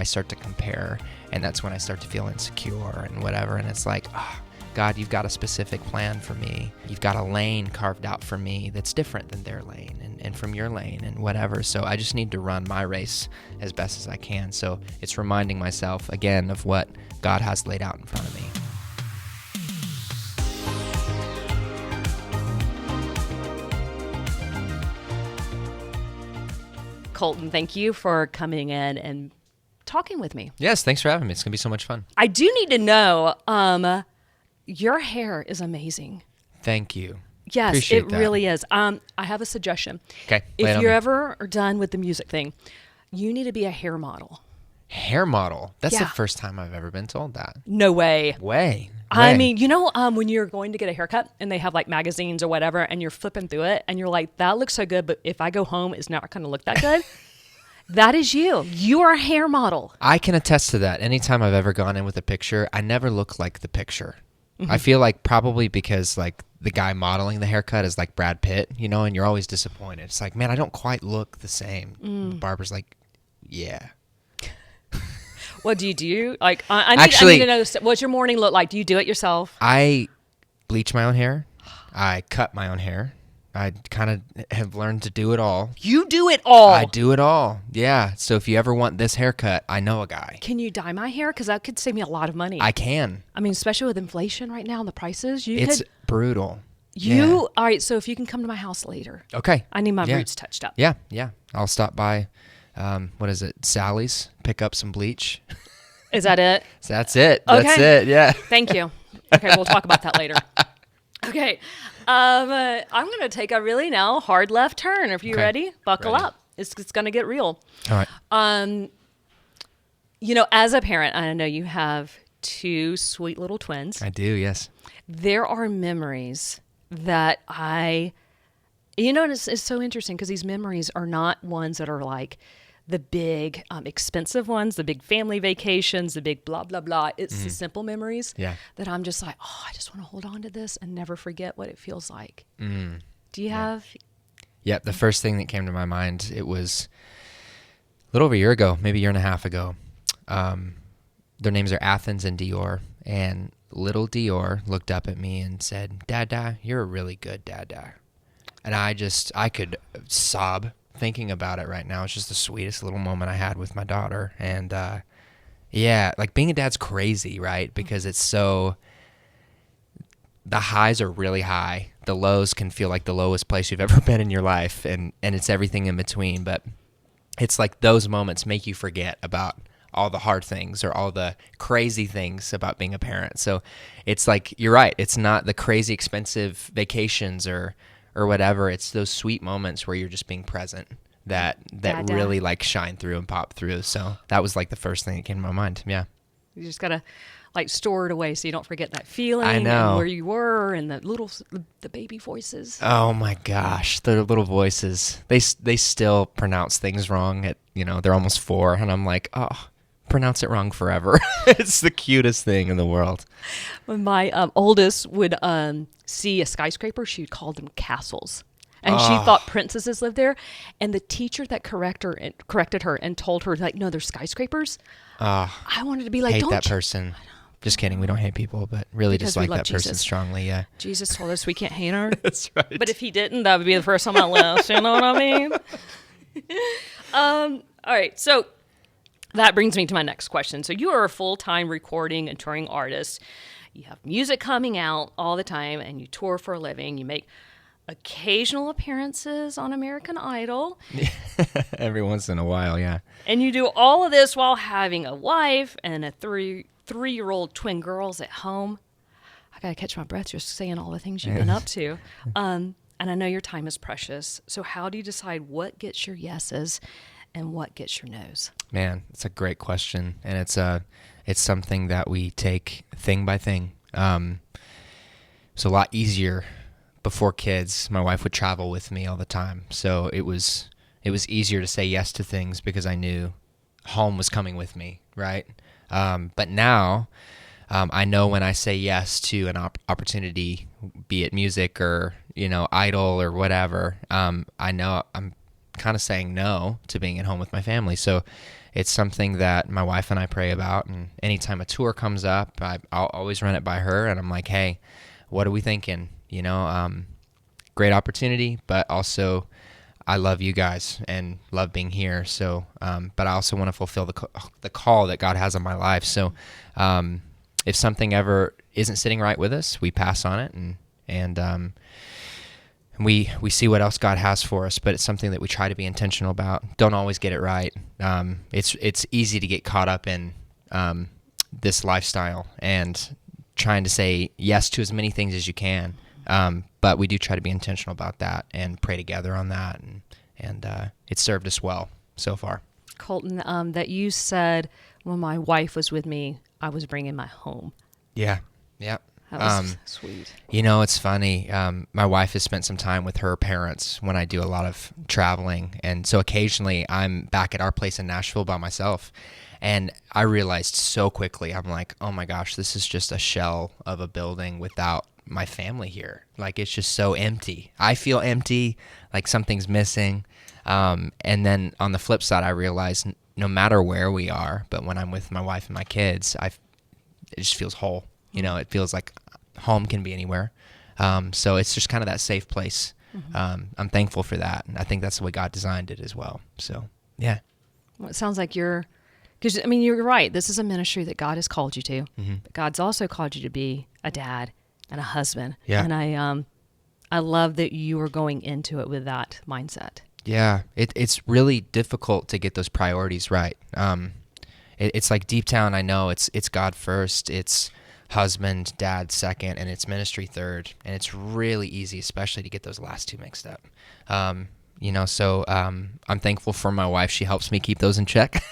I start to compare, and that's when I start to feel insecure and whatever. And it's like, oh, God, you've got a specific plan for me. You've got a lane carved out for me that's different than their lane and from your lane and whatever. So I just need to run my race as best as I can. So it's reminding myself again of what God has laid out in front of me. Colton, thank you for coming in and talking with me. Yes, thanks for having me. It's going to be so much fun. I do need to know, your hair is amazing. Thank you. Yes, Appreciate it that. really is. I have a suggestion. Okay. If you're ever done with the music thing, you need to be a hair model. Hair model? That's Yeah. the first time I've ever been told that. No way. Way. I mean, when you're going to get a haircut and they have like magazines or whatever and you're flipping through it and you're like, that looks so good, but if I go home, it's not going to look that good. That is you. You are a hair model. I can attest to that. Anytime I've ever gone in with a picture, I never look like the picture. I feel like probably because like the guy modeling the haircut is like Brad Pitt, and you're always disappointed. It's like, man, I don't quite look the same. The barber's like, yeah. What do you do? Like, I need to know, what's your morning look like? Do you do it yourself? I bleach my own hair. I cut my own hair. I kind of have learned to do it all. You do it all. I do it all. Yeah. So if you ever want this haircut, I know a guy. Can you dye my hair? Because that could save me a lot of money. I can. I mean, especially with inflation right now and the prices. It's brutal. All right. So if you can come to my house later. Okay. I need my roots touched up. Yeah. I'll stop by, what is it, Sally's, pick up some bleach. Is that it? So that's it. Okay. That's it. Yeah. Thank you. Okay. We'll talk about that later. Okay. I'm going to take a really hard left turn. If you're ready, buckle up. It's going to get real. All right. As a parent, I know you have two sweet little twins. I do, yes. There are memories that it's so interesting because these memories are not ones that are like the big expensive ones, the big family vacations, the big blah, blah, blah. It's the simple memories that I'm just like, oh, I just want to hold on to this and never forget what it feels like. Do you have? Yeah, the first thing that came to my mind, it was a little over a year ago, maybe a year and a half ago. Their names are Athens and Dior. And little Dior looked up at me and said, Dada, you're a really good dada. And I could sob thinking about it right now. It's just the sweetest little moment I had with my daughter. And like being a dad's crazy, right? Because it's so, the highs are really high. The lows can feel like the lowest place you've ever been in your life. And it's everything in between. But it's like those moments make you forget about all the hard things or all the crazy things about being a parent. So it's like, you're right. It's not the crazy expensive vacations or whatever. It's those sweet moments where you're just being present that really like shine through and pop through. So that was like the first thing that came to my mind. Yeah. You just got to like store it away so you don't forget that feeling. I know. And where you were and the baby voices. Oh my gosh. The little voices, they still pronounce things wrong at, they're almost 4 and I'm like, oh, pronounce it wrong forever. It's the cutest thing in the world. When my oldest would see a skyscraper, she'd call them castles. And she thought princesses lived there. And the teacher that corrected her and told her, like, no, they're skyscrapers. I wanted to be like, hate don't that person. Just kidding. We don't hate people, but really because dislike that Jesus. person strongly. Yeah. Jesus told us we can't hate her. That's right. But if he didn't, that would be the first on my list. You know what I mean? All right. So that brings me to my next question. So you are a full-time recording and touring artist. You have music coming out all the time, and you tour for a living. You make occasional appearances on American Idol. Every once in a while, yeah. And you do all of this while having a wife and a three-year-old twin girls at home. I got to catch my breath just saying all the things you've been up to. And I know your time is precious. So how do you decide what gets your yeses and what gets your no's? Man, it's a great question, and it's something that we take thing by thing. It's a lot easier before kids. My wife would travel with me all the time, so it was easier to say yes to things because I knew home was coming with me, right? But now I know when I say yes to an opportunity, be it music or Idol or whatever, I know I'm kind of saying no to being at home with my family. So it's something that my wife and I pray about. And anytime a tour comes up, I'll always run it by her. And I'm like, hey, what are we thinking? Great opportunity, but also I love you guys and love being here. So, but I also want to fulfill the call that God has on my life. So, if something ever isn't sitting right with us, we pass on it and we see what else God has for us. But it's something that we try to be intentional about. Don't always get it right. It's easy to get caught up in this lifestyle and trying to say yes to as many things as you can. But we do try to be intentional about that and pray together on that. And it's served us well so far. Colton, that you said when my wife was with me, I was bringing my home. Yeah. That was sweet. It's funny. My wife has spent some time with her parents when I do a lot of traveling. And so occasionally I'm back at our place in Nashville by myself. And I realized so quickly, I'm like, oh my gosh, this is just a shell of a building without my family here. Like, it's just so empty. I feel empty, like something's missing. And then on the flip side, I realize no matter where we are, but when I'm with my wife and my kids, it just feels whole. It feels like home can be anywhere. So it's just kind of that safe place. Mm-hmm. I'm thankful for that. And I think that's the way God designed it as well. So, yeah. Well, it sounds like you're right. This is a ministry that God has called you to. Mm-hmm. But God's also called you to be a dad and a husband. Yeah. And I love that you are going into it with that mindset. Yeah, it's really difficult to get those priorities right. It's like deep down, I know it's God first, it's husband, dad second, and it's ministry third. And it's really easy, especially to get those last two mixed up. So I'm thankful for my wife. She helps me keep those in check,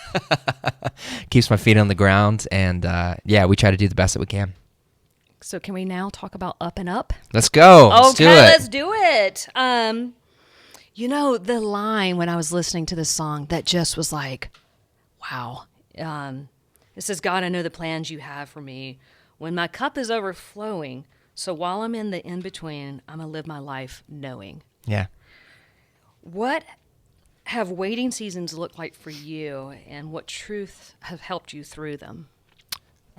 keeps my feet on the ground. And we try to do the best that we can. So can we now talk about Up and Up? Let's go. Let's do it. The line when I was listening to this song that just was like, wow. It says, God, I know the plans you have for me when my cup is overflowing. So while I'm in the in-between, I'm going to live my life knowing. Yeah. What have waiting seasons looked like for you, and what truth have helped you through them?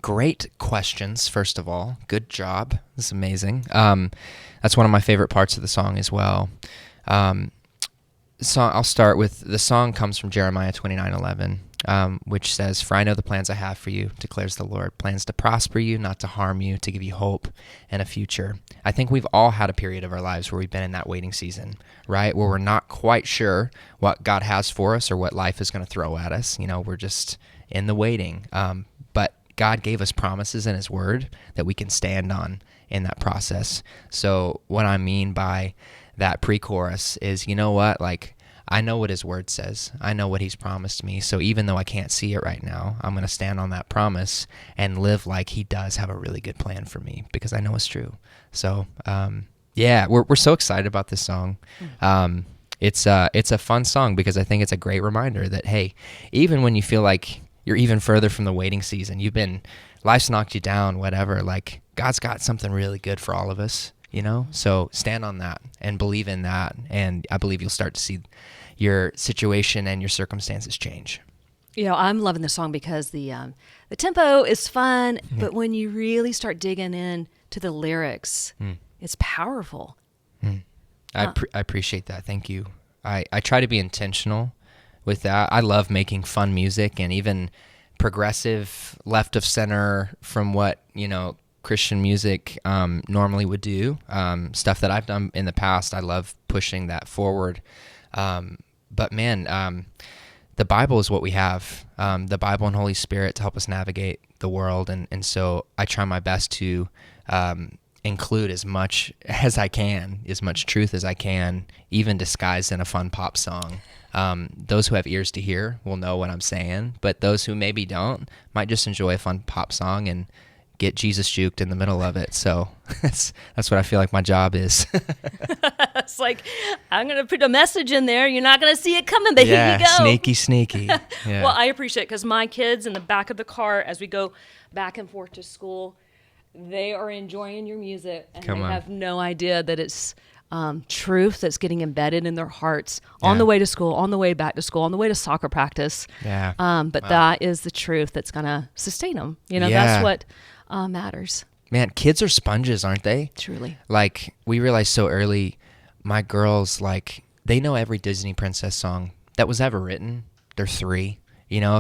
Great questions, first of all. Good job. This is amazing. That's one of my favorite parts of the song as well. I'll start with, the song comes from Jeremiah 29:11, which says, "For I know the plans I have for you, declares the Lord, plans to prosper you, not to harm you, to give you hope and a future." I think we've all had a period of our lives where we've been in that waiting season, right? Where we're not quite sure what God has for us or what life is going to throw at us. We're just in the waiting. But God gave us promises in His Word that we can stand on in that process. So what I mean by that pre-chorus is, like, I know what His Word says. I know what He's promised me. So even though I can't see it right now, I'm going to stand on that promise and live like He does have a really good plan for me, because I know it's true. So, we're so excited about this song. It's a fun song because I think it's a great reminder that, hey, even when you feel like you're even further from the waiting season, life's knocked you down, whatever, like, God's got something really good for all of us, So stand on that and believe in that, and I believe you'll start to see your situation and your circumstances change. I'm loving the song because the tempo is fun, but when you really start digging in to the lyrics, it's powerful. I appreciate that. Thank you. I try to be intentional with that. I love making fun music and even progressive, left of center from what, Christian music normally would do. Stuff that I've done in the past, I love pushing that forward. But man, the Bible is what we have. The Bible and Holy Spirit to help us navigate the world. And so I try my best to include as much as I can, as much truth as I can, even disguised in a fun pop song. Those who have ears to hear will know what I'm saying, but those who maybe don't might just enjoy a fun pop song and get Jesus juked in the middle of it. So that's what I feel like my job is. It's like, I'm going to put a message in there. You're not going to see it coming, but here you go. Sneaky. Yeah. Well, I appreciate it because my kids in the back of the car, as we go back and forth to school, they are enjoying your music, and they have no idea that it's truth that's getting embedded in their hearts on the way to school, on the way back to school, on the way to soccer practice. Yeah. But that is the truth that's going to sustain them. That's what matters. Man, kids are sponges, aren't they? Truly. Like, we realized so early, my girls, like, they know every Disney princess song that was ever written. They're 3,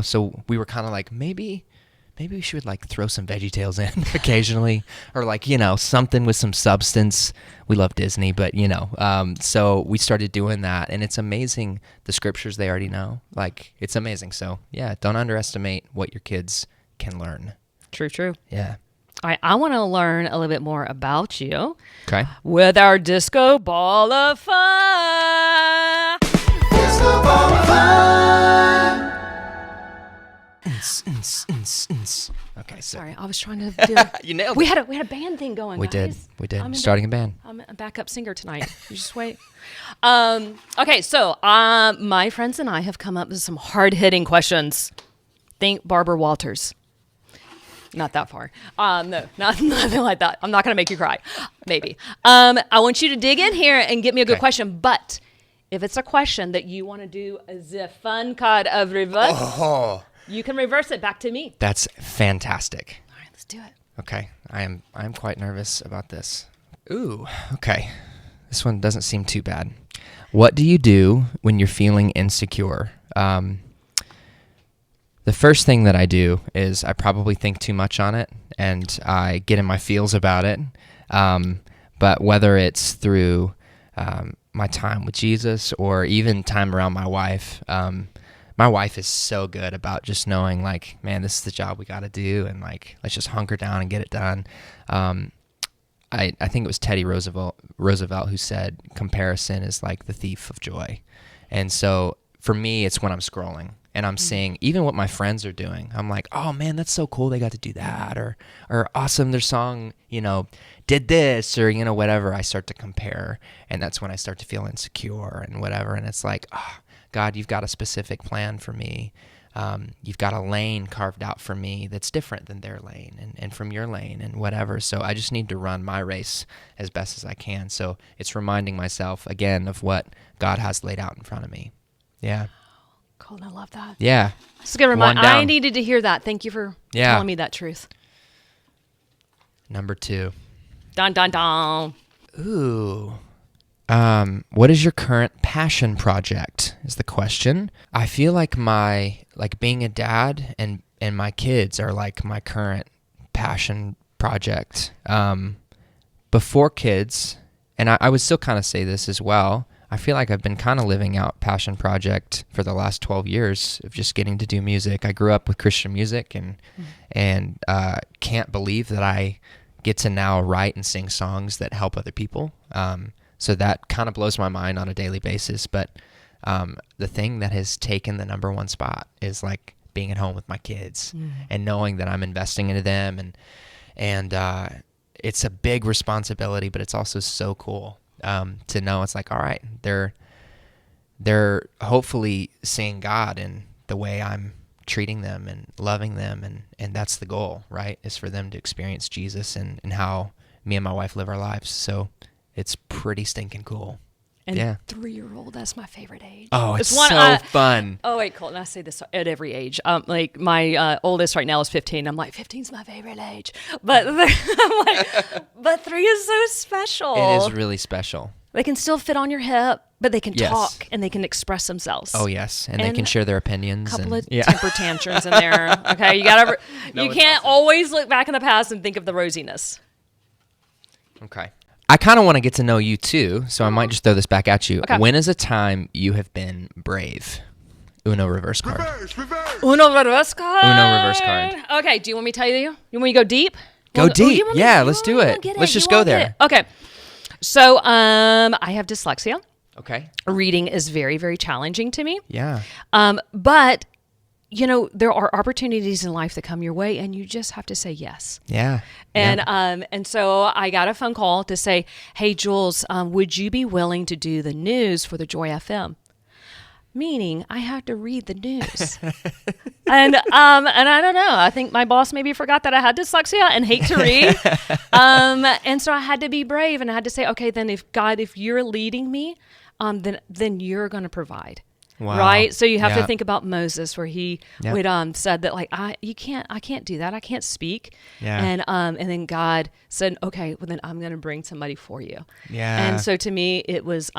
so we were kind of like, maybe we should like throw some VeggieTales in occasionally, or like, something with some substance. We love Disney, but so we started doing that, and it's amazing the scriptures they already know. Like, it's amazing. So yeah, don't underestimate what your kids can learn. True. Yeah. All right, I want to learn a little bit more about you. Okay. With our disco ball of fun. Disco ball of fun. Okay, so sorry, I was trying to do. you nailed it. We had a band thing going. We guys. did. I'm starting a band. I'm a backup singer tonight. You just wait. Okay, so my friends and I have come up with some hard-hitting questions. Think Barbara Walters. Not that far. No, nothing like that. I'm not going to make you cry. Maybe. I want you to dig in here and get me a good question. But if it's a question that you want to do the fun card of reverse, you can reverse it back to me. That's fantastic. All right, let's do it. Okay, I'm quite nervous about this. Ooh, okay. This one doesn't seem too bad. What do you do when you're feeling insecure? The first thing that I do is I probably think too much on it, and I get in my feels about it. But whether it's through my time with Jesus or even time around my wife is so good about just knowing, like, man, this is the job we got to do, and like, let's just hunker down and get it done. I think it was Teddy Roosevelt who said comparison is like the thief of joy. And so for me, it's when I'm scrolling and I'm seeing even what my friends are doing. I'm like, oh man, that's so cool. They got to do that, or awesome. Their song, did this, or, whatever. I start to compare, and that's when I start to feel insecure and whatever. And it's like, oh, God, you've got a specific plan for me. You've got a lane carved out for me that's different than their lane and from your lane and whatever. So I just need to run my race as best as I can. So it's reminding myself again of what God has laid out in front of me. Yeah. Colton, I love that. Yeah. It's a good reminder. I needed to hear that. Thank you for telling me that truth. Number 2. Dun, dun, dun. Ooh. What is your current passion project is the question. I feel like being a dad and my kids are like my current passion project. Before kids, and I would still kind of say this as well, I feel like I've been kind of living out passion project for the last 12 years of just getting to do music. I grew up with Christian music and can't believe that I get to now write and sing songs that help other people. So that kind of blows my mind on a daily basis. But the thing that has taken the number 1 spot is like being at home with my kids and knowing that I'm investing into them. And it's a big responsibility, but it's also so cool to know it's like, all right, they're hopefully seeing God in the way I'm treating them and loving them. And that's the goal, right? Is for them to experience Jesus and how me and my wife live our lives. So it's pretty stinking cool. And yeah. 3-year-old, that's my favorite age. Oh, it's so fun. Oh, wait, Colton, I say this at every age. Like my oldest right now is 15. I'm like, 15's my favorite age. But I'm like, but 3 is so special. It is really special. They can still fit on your hip, but they can talk and they can express themselves. Oh, yes. And they can share their opinions. A couple of temper tantrums in there. Okay, you can't always look back in the past and think of the rosiness. Okay. I kind of want to get to know you too, so I might just throw this back at you. Okay. When is a time you have been brave? Uno reverse card. Uno reverse card. Uno reverse card. Okay, do you want me to tell you? You want me to go deep? Go deep. Yeah, let's do it. Let's just go there. Okay. So I have dyslexia. Okay. Reading is very, very challenging to me. Yeah. But there are opportunities in life that come your way, and you just have to say yes. Yeah. And so I got a phone call to say, "Hey, Jules, would you be willing to do the news for the Joy FM?" meaning I have to read the news. And I don't know. I think my boss maybe forgot that I had dyslexia and hate to read. And so I had to be brave, and I had to say, okay, then if you're leading me, then you're going to provide. Wow. Right. So you have to Yep. think about Moses, where he Yep. would said that, like, I can't do that. I can't speak. Yeah. And then God said, okay, well then I'm going to bring somebody for you. Yeah. And so to me, it was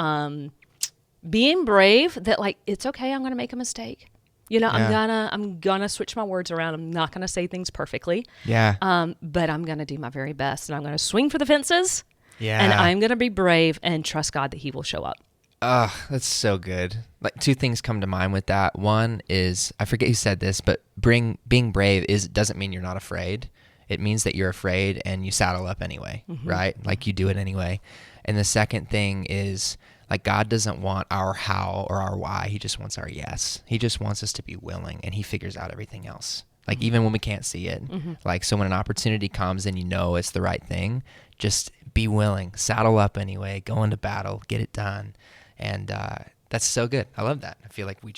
being brave, that like, it's okay. I'm going to make a mistake. You know, Yeah. I'm gonna switch my words around. I'm not gonna say things perfectly. Yeah. But I'm gonna do my very best, and I'm gonna swing for the fences. Yeah. And I'm gonna be brave and trust God that He will show up. That's so good. Like, two things come to mind with that. One is, I forget who said this, but being brave doesn't mean you're not afraid. It means that you're afraid and you saddle up anyway, right? Like, you do it anyway. And the second thing is, like, God doesn't want our how or our why. He just wants our yes. He just wants us to be willing, and He figures out everything else. Like, even when we can't see it. Like, so when an opportunity comes and you know it's the right thing, just be willing, saddle up anyway, go into battle, get it done. And that's so good. I love that. I feel like we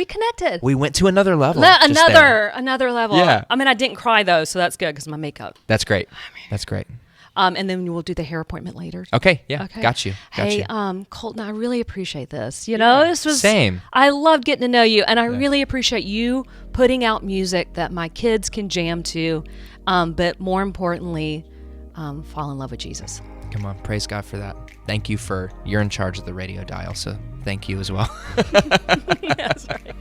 connected. we went to another level. just there. Another level. Yeah. I mean, I didn't cry though, so that's good because my makeup. That's great. That's great. And then we'll do the hair appointment later. Okay. Yeah. Okay. Got you. Hey, Colton, I really appreciate this. You know, this was Same. I loved getting to know you, and I really appreciate you putting out music that my kids can jam to, but more importantly, fall in love with Jesus. Come on. Praise God for that. Thank you you're in charge of the radio dial, so thank you as well. That's right.